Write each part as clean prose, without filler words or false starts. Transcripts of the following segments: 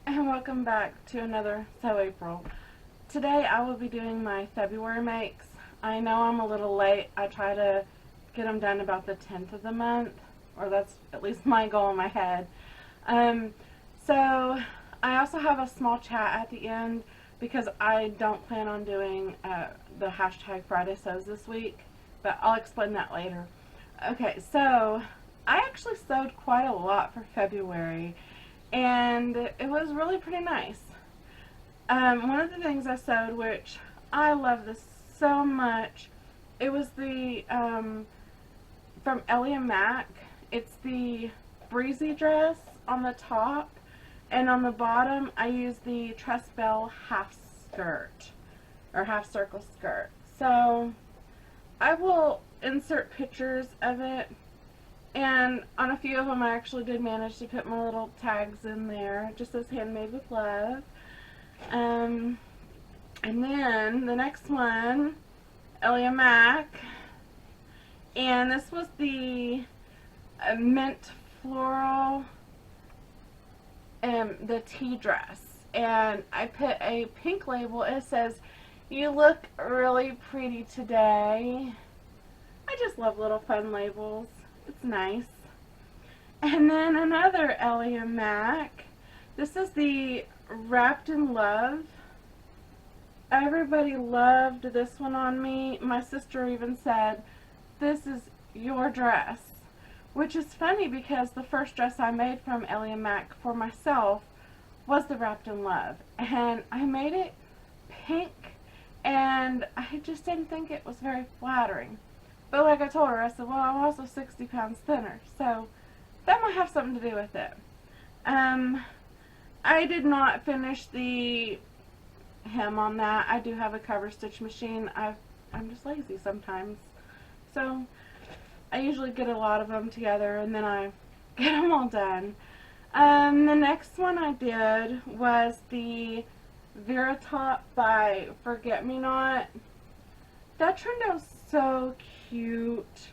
and welcome back to another Sew April. Today I will be doing my February makes. I know I'm a little late. I try to get them done about the 10th of the month, or that's at least my goal in my head. So I also have a small chat at the end because I don't plan on doing the hashtag Fridaysews this week, but I'll explain that later. Okay, so I actually sewed quite a lot for February, and it was really pretty nice. One of the things I sewed, which I love this so much, it was the from Ellie and Mac. It's the Breezy dress on the top, and on the bottom I use the Belle half skirt, or half circle skirt. So I will insert pictures of it, and on a few of them I actually did manage to put my little tags in there. It just says handmade with love. And then the next one, Ellie and Mac, and this was the mint floral, the tea dress, and I put a pink label. It says, "You look really pretty today." I just love little fun labels. It's nice. And then another Ellie and Mac. This is the Wrapped in Love. Everybody loved this one on me. My sister even said, "This is your dress," which is funny because the first dress I made from Ellie and Mac for myself was the Wrapped in Love, and I made it pink, and I just didn't think it was very flattering. But like I told her, I said, well, I'm also 60 pounds thinner, so that might have something to do with it. I did not finish the hem on that. I do have a cover stitch machine. I'm just lazy sometimes. So I usually get a lot of them together and then I get them all done. The next one I did was the Vera top by Forget Me Not. That turned out so cute.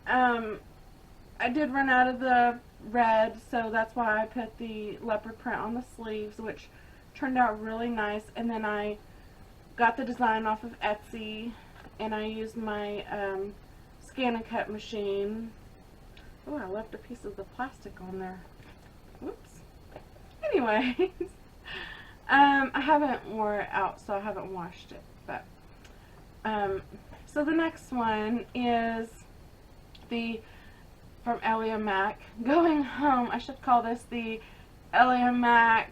I did run out of the red, so that's why I put the leopard print on the sleeves, which turned out really nice. And then I got the design off of Etsy, and I used my scan and cut machine. Oh, I left a piece of the plastic on there. Whoops. Anyways, I haven't wore it out, so I haven't washed it. But so the next one is the from Ellie and Mac Going Home. I should call this the Ellie and Mac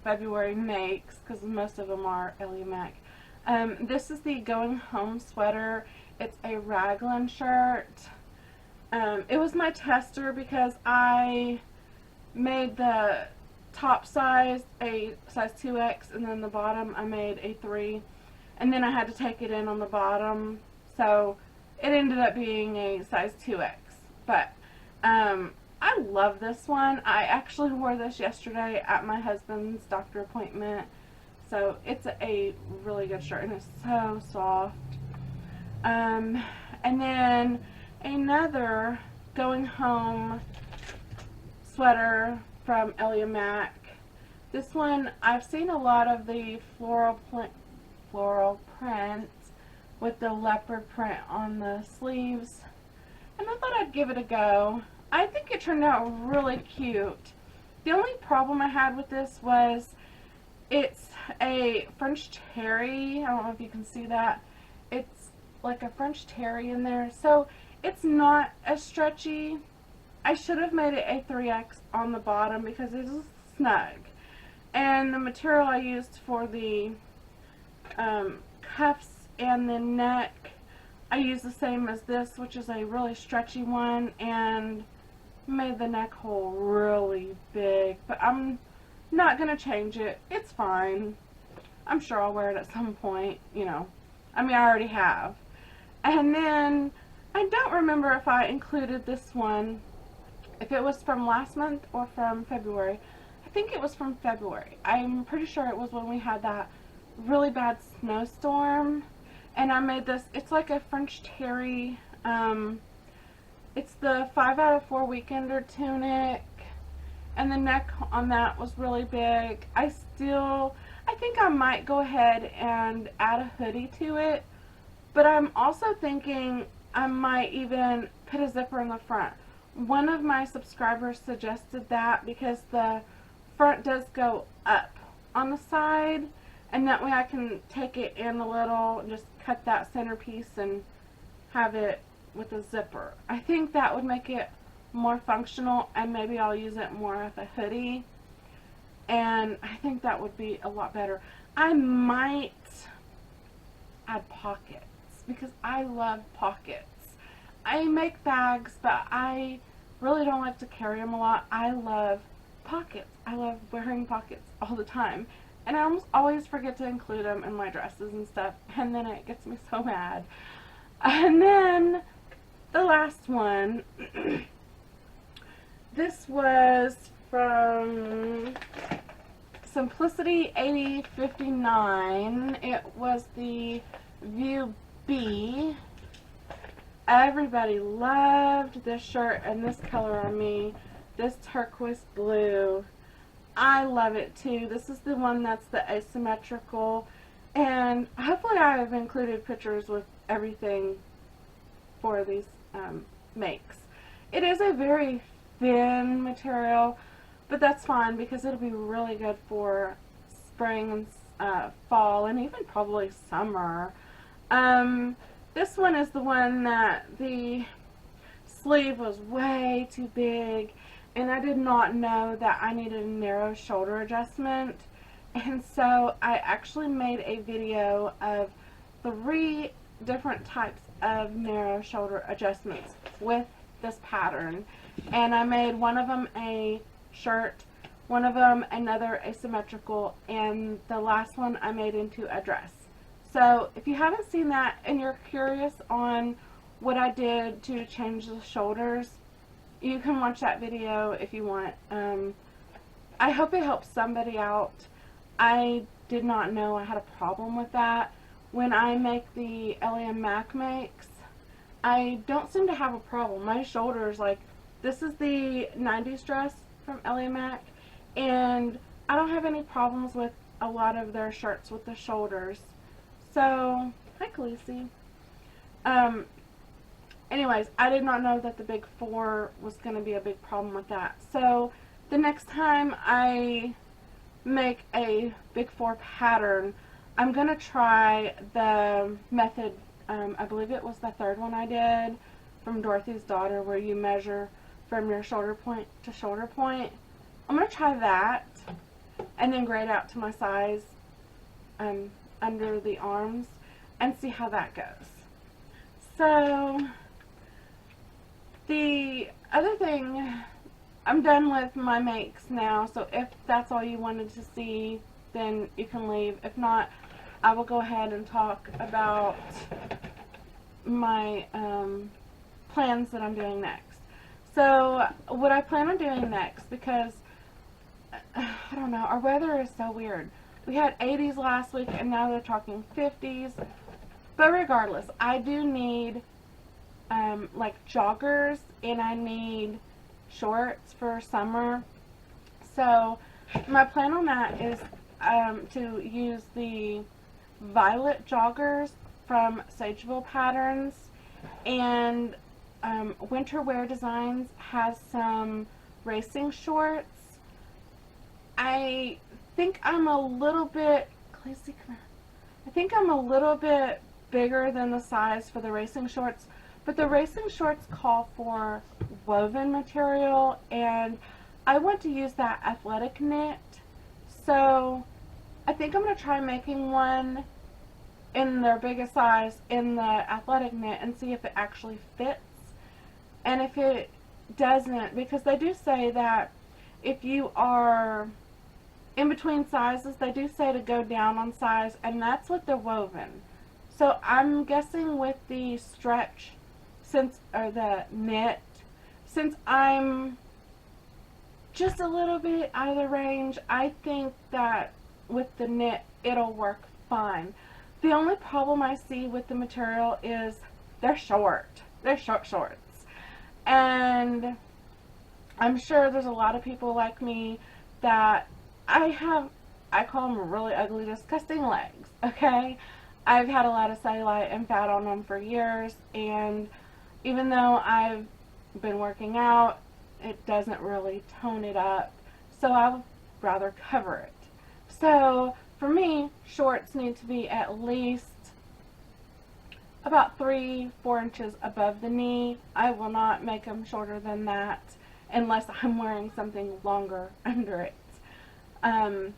February makes, because most of them are Ellie and Mac. This is the Going Home sweater. It's a raglan shirt. It was my tester because I made the top size a size 2X, and then the bottom I made a 3, and then I had to take it in on the bottom, so it ended up being a size 2X. But I love this one. I actually wore this yesterday at my husband's doctor appointment, so it's a really good shirt, and it's so soft. And then another Going Home sweater from Ellie and Mac. This one, I've seen a lot of the floral print with the leopard print on the sleeves, and I thought I'd give it a go. I think it turned out really cute. The only problem I had with this was it's a French terry. I don't know if you can see that. It's like a French terry in there, so it's not as stretchy. I should have made it a 3X on the bottom because it is snug. And the material I used for the cuffs and the neck, I used the same as this, which is a really stretchy one, and made the neck hole really big. But I'm not going to change it. It's fine. I'm sure I'll wear it at some point, you know. I mean, I already have. And then, I don't remember if I included this one, if it was from last month or from February. I think it was from February. I'm pretty sure it was when we had that really bad snowstorm. And I made this, it's like a French terry, it's the 5 out of 4 weekender tunic, and the neck on that was really big. I think I might go ahead and add a hoodie to it, but I'm also thinking I might even put a zipper in the front. One of my subscribers suggested that because the front does go up on the side, and that way I can take it in a little and just cut that centerpiece and have it with a zipper. I think that would make it more functional, and maybe I'll use it more as a hoodie, and I think that would be a lot better. I might add pockets because I love pockets. I make bags, but I really don't like to carry them a lot. I love pockets. I love wearing pockets all the time, and I almost always forget to include them in my dresses and stuff, and then it gets me so mad. And then the last one, this was from Simplicity 8059. It was the View B. Everybody loved this shirt and this color on me, this turquoise blue. I love it too. This is the one that's the asymmetrical, and hopefully I have included pictures with everything for these makes. It is a very thin material, but that's fine because it'll be really good for spring and fall, and even probably summer. This one is the one that the sleeve was way too big, and I did not know that I needed a narrow shoulder adjustment, and so I actually made a video of 3 different types of narrow shoulder adjustments with this pattern, and I made one of them a shirt, one of them another asymmetrical, and the last one I made into a dress. So if you haven't seen that and you're curious on what I did to change the shoulders, you can watch that video if you want. I hope it helps somebody out. I did not know I had a problem with that. When I make the Ellie and Mac makes, I don't seem to have a problem. My shoulders, like, this is the 90s dress from Ellie and Mac, and I don't have any problems with a lot of their shirts with the shoulders. So, hi Khaleesi. Anyways, I did not know that the big 4 was going to be a big problem with that. So, the next time I make a big 4 pattern, I'm going to try the method, I believe it was the 3rd one I did from Dorothy's Daughter, where you measure from your shoulder point to shoulder point. I'm going to try that, and then grade out to my size under the arms, and see how that goes. So, the other thing, I'm done with my makes now, so if that's all you wanted to see, then you can leave. If not, I will go ahead and talk about my plans that I'm doing next. So, what I plan on doing next, because, I don't know, our weather is so weird. We had 80s last week, and now they're talking 50s. But regardless, I do need, like, joggers, and I need shorts for summer. So, my plan on that is to use the violet joggers from Sageville Patterns, and Winter Wear Designs has some racing shorts. I think I'm a little bit, Khaleesi, come here. I think I'm a little bit bigger than the size for the racing shorts, but the racing shorts call for woven material, and I want to use that athletic knit. So I think I'm going to try making one in their biggest size in the athletic knit and see if it actually fits. And if it doesn't, because they do say that if you are in between sizes, they do say to go down on size, and that's with the woven. So I'm guessing with the stretch, or the knit, since I'm just a little bit out of the range, I think that with the knit, it'll work fine. The only problem I see with the material is they're short. They're short shorts. And I'm sure there's a lot of people like me that I call them really ugly, disgusting legs, okay? I've had a lot of cellulite and fat on them for years, and even though I've been working out, it doesn't really tone it up, so I would rather cover it. So for me, shorts need to be at least about 3-4 inches above the knee. I will not make them shorter than that unless I'm wearing something longer under it. Um,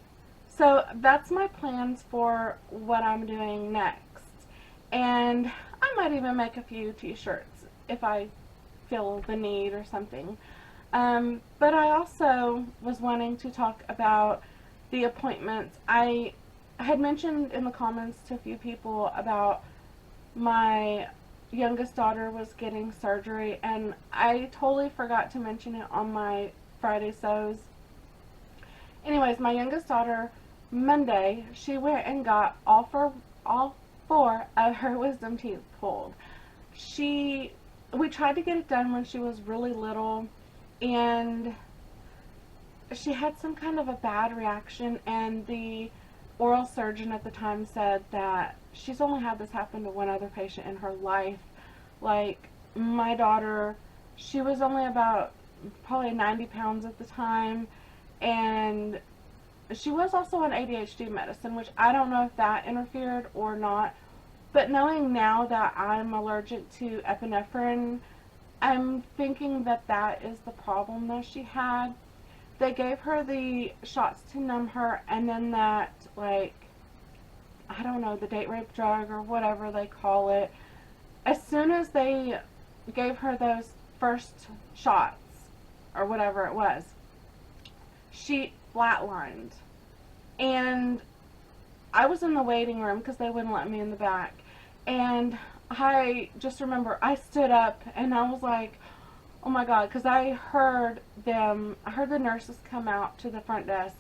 so that's my plans for what I'm doing next. And I might even make a few t-shirts if I feel the need or something. But I also was wanting to talk about the appointments. I had mentioned in the comments to a few people about my youngest daughter was getting surgery, and I totally forgot to mention it on my Fridaysews. Anyways, my youngest daughter, Monday, she went and got all four of her wisdom teeth pulled. We tried to get it done when she was really little, and she had some kind of a bad reaction, and the oral surgeon at the time said that she's only had this happen to one other patient in her life. Like, my daughter, she was only about probably 90 pounds at the time, and she was also on ADHD medicine, which I don't know if that interfered or not. But knowing now that I'm allergic to epinephrine, I'm thinking that that is the problem that she had. They gave her the shots to numb her, and then that, like, I don't know, the date rape drug or whatever they call it. As soon as they gave her those first shots, or whatever it was, she flatlined. And I was in the waiting room because they wouldn't let me in the back. And I just remember I stood up and I was like, oh my God, because I heard the nurses come out to the front desk,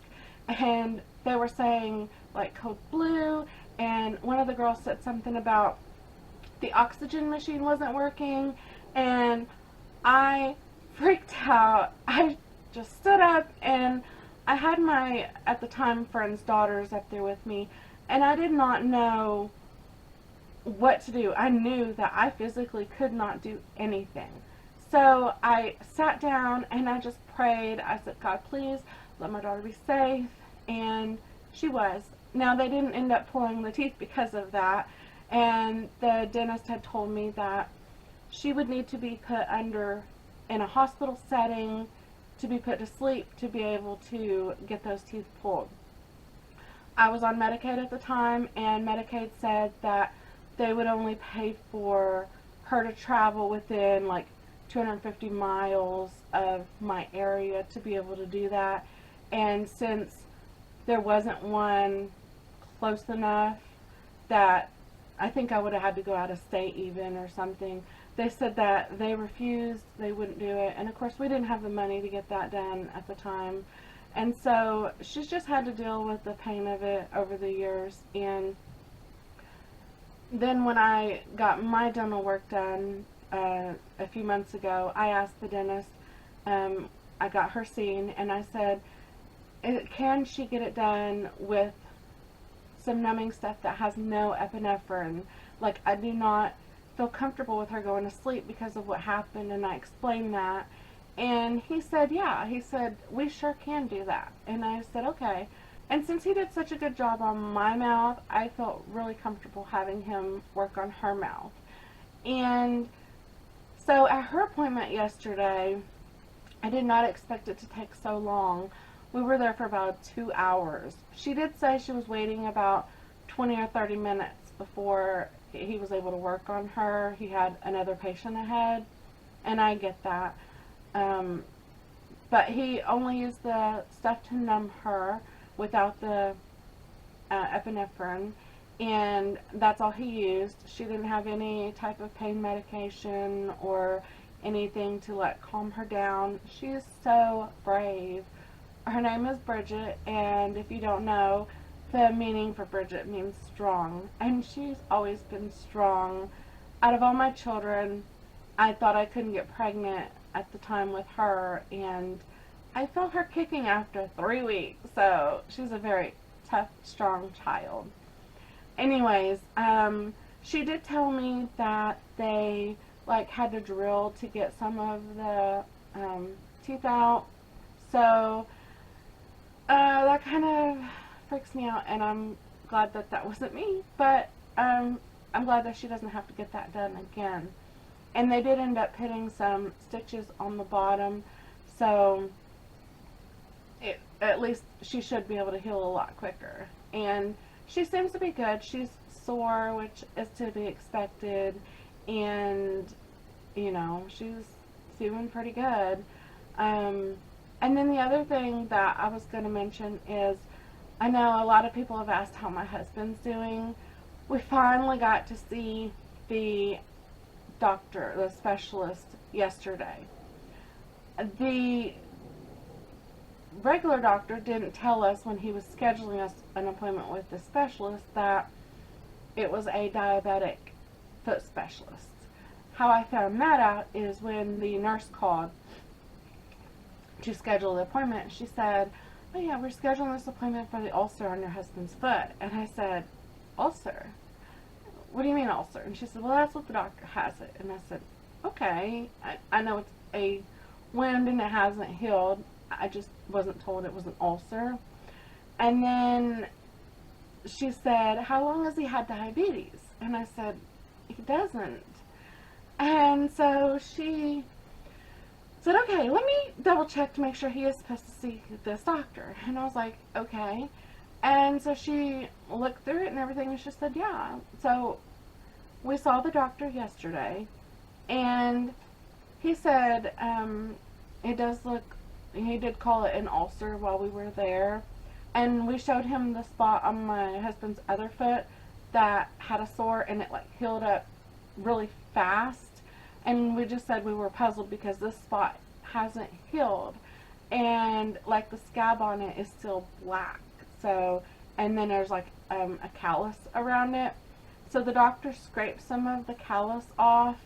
and they were saying, like, code blue, and one of the girls said something about the oxygen machine wasn't working, and I freaked out. I just stood up, and I had my, at the time, friend's daughters up there with me, and I did not know what to do. I knew that I physically could not do anything. So I sat down and I just prayed. I said, God, please let my daughter be safe. And she was. Now, they didn't end up pulling the teeth because of that. And the dentist had told me that she would need to be put under in a hospital setting to be put to sleep to be able to get those teeth pulled. I was on Medicaid at the time, and Medicaid said that they would only pay for her to travel within like 250 miles of my area to be able to do that. And since there wasn't one close enough, that I think I would have had to go out of state even or something, they said that they refused, they wouldn't do it. And of course we didn't have the money to get that done at the time. And so she's just had to deal with the pain of it over the years. And then when I got my dental work done a few months ago, I asked the dentist, I got her seen, and I said, can she get it done with some numbing stuff that has no epinephrine? Like, I do not feel comfortable with her going to sleep because of what happened, and I explained that. And he said, yeah. He said, we sure can do that. And I said, okay. And since he did such a good job on my mouth, I felt really comfortable having him work on her mouth. And so at her appointment yesterday, I did not expect it to take so long. We were there for about 2 hours. She did say she was waiting about 20 or 30 minutes before he was able to work on her. He had another patient ahead, and I get that. But he only used the stuff to numb her without the epinephrine, and that's all he used. She didn't have any type of pain medication or anything to like calm her down. She is so brave. Her name is Bridget, and if you don't know, the meaning for Bridget means strong, and she's always been strong. Out of all my children, I thought I couldn't get pregnant at the time with her, and I felt her kicking after 3 weeks. So she's a very tough, strong child. Anyways, she did tell me that they like had to drill to get some of the teeth out. So that kind of freaks me out, and I'm glad that that wasn't me. But I'm glad that she doesn't have to get that done again. And they did end up putting some stitches on the bottom, so at least she should be able to heal a lot quicker. And she seems to be good. She's sore, which is to be expected, and you know, she's doing pretty good. And then the other thing that I was going to mention is, I know a lot of people have asked how my husband's doing. We finally got to see the doctor, the specialist, yesterday. The regular doctor didn't tell us when he was scheduling us an appointment with the specialist that it was a diabetic foot specialist. How I found that out is when the nurse called to schedule the appointment. She said, "Oh yeah, we're scheduling this appointment for the ulcer on your husband's foot." And I said, "Ulcer? What do you mean ulcer?" And she said, "Well, that's what the doctor has it." And I said, "Okay, I know it's a wound and it hasn't healed. I just wasn't told it was an ulcer." And then she said, "How long has he had diabetes?" And I said, "He doesn't." And so she said, "Okay, let me double check to make sure he is supposed to see this doctor." And I was like, "Okay." And so she looked through it and everything, and she said, "Yeah." So we saw the doctor yesterday, and he said it does look, he did call it an ulcer while we were there. And we showed him the spot on my husband's other foot that had a sore, and it like healed up really fast. And we just said we were puzzled because this spot hasn't healed, and like the scab on it is still black. So, and then there's like a callus around it. So the doctor scraped some of the callus off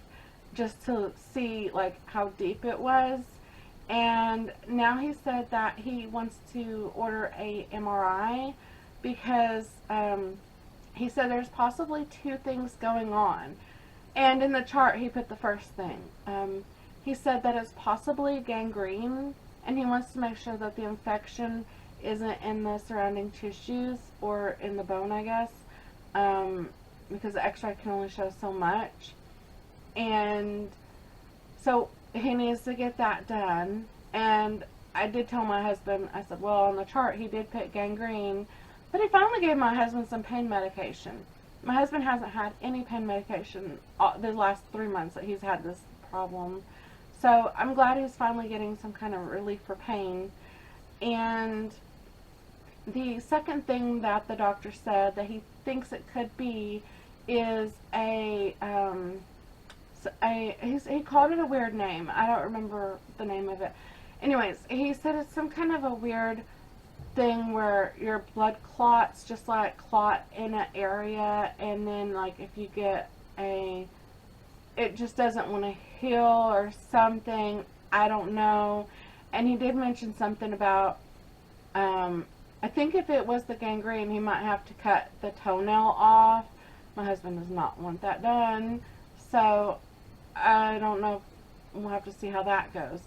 just to see like how deep it was. And now he said that he wants to order a MRI because he said there's possibly 2 things going on. And in the chart he put the first thing. He said that it's possibly gangrene, and he wants to make sure that the infection isn't in the surrounding tissues or in the bone, I guess, because the x-ray can only show so much. And so he needs to get that done. And I did tell my husband, I said, well, on the chart he did put gangrene, but he finally gave my husband some pain medication. My husband hasn't had any pain medication the last 3 months that he's had this problem. So I'm glad he's finally getting some kind of relief for pain. And the second thing that the doctor said that he thinks it could be is he called it a weird name. I don't remember the name of it. Anyways, he said it's some kind of a weird thing where your blood clots just like clot in an area, and then like if you get it just doesn't want to heal or something. I don't know. And he did mention something about I think if it was the gangrene, he might have to cut the toenail off. My husband does not want that done, so I don't know. We'll have to see how that goes.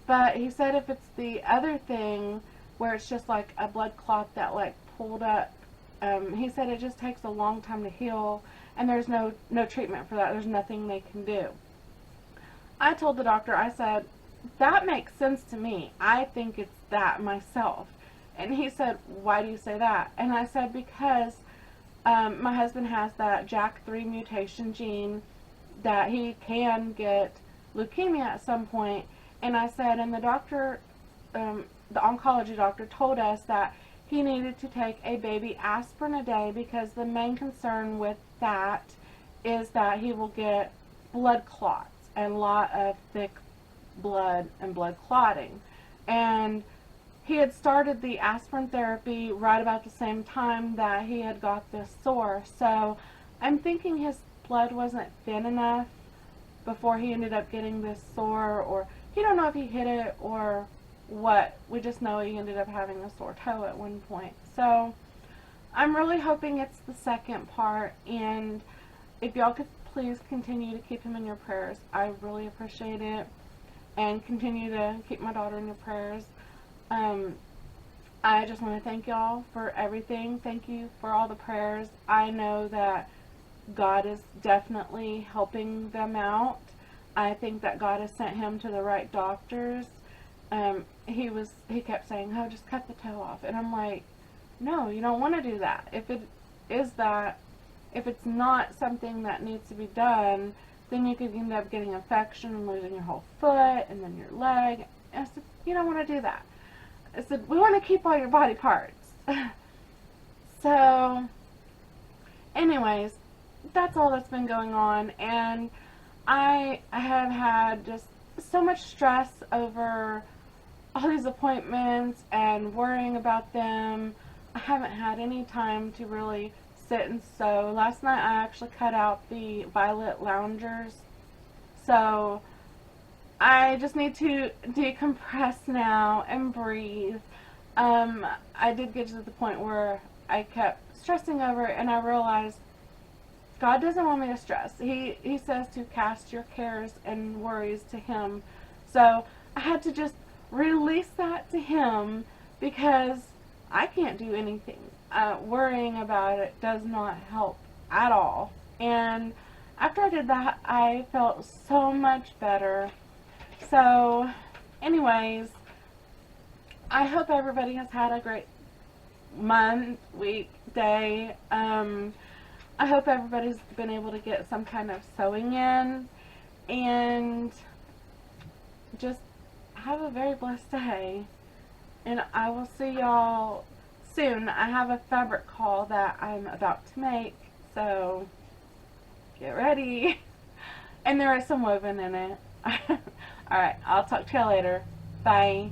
But he said if it's the other thing where it's just like a blood clot that like pulled up, he said it just takes a long time to heal, and there's no treatment for that. There's nothing they can do. I told the doctor, I said, that makes sense to me. I think it's that myself. And he said, why do you say that? And I said, because my husband has that JAK3 mutation gene that he can get leukemia at some point. And I said, and the doctor, the oncology doctor told us that he needed to take a baby aspirin a day because the main concern with that is that he will get blood clots and a lot of thick blood and blood clotting. And he had started the aspirin therapy right about the same time that he had got this sore. So I'm thinking his blood wasn't thin enough before he ended up getting this sore, or he don't know if he hit it or what. We just know he ended up having a sore toe at one point. So I'm really hoping it's the second part, and if y'all could please continue to keep him in your prayers, I really appreciate it, and continue to keep my daughter in your prayers. I just want to thank y'all for everything. Thank you for all the prayers. I know that God is definitely helping them out. I think that God has sent him to the right doctors. He kept saying, oh, just cut the toe off. And I'm like, no, you don't want to do that. If it's not something that needs to be done, then you could end up getting infection and losing your whole foot and then your leg. And I said, you don't want to do that. I said, we want to keep all your body parts. So, anyways, that's all that's been going on, and I have had just so much stress over all these appointments and worrying about them. I haven't had any time to really sit and sew. Last night I actually cut out the violet loungers, so I just need to decompress now and breathe. I did get to the point where I kept stressing over it, and I realized God doesn't want me to stress. He says to cast your cares and worries to him. So I had to just release that to him, because I can't do anything. Worrying about it does not help at all. And after I did that, I felt so much better. So, anyways, I hope everybody has had a great month, week, day. I hope everybody's been able to get some kind of sewing in, and just have a very blessed day. And I will see y'all soon. I have a fabric haul that I'm about to make, so get ready. And there is some woven in it. Alright, I'll talk to y'all later. Bye.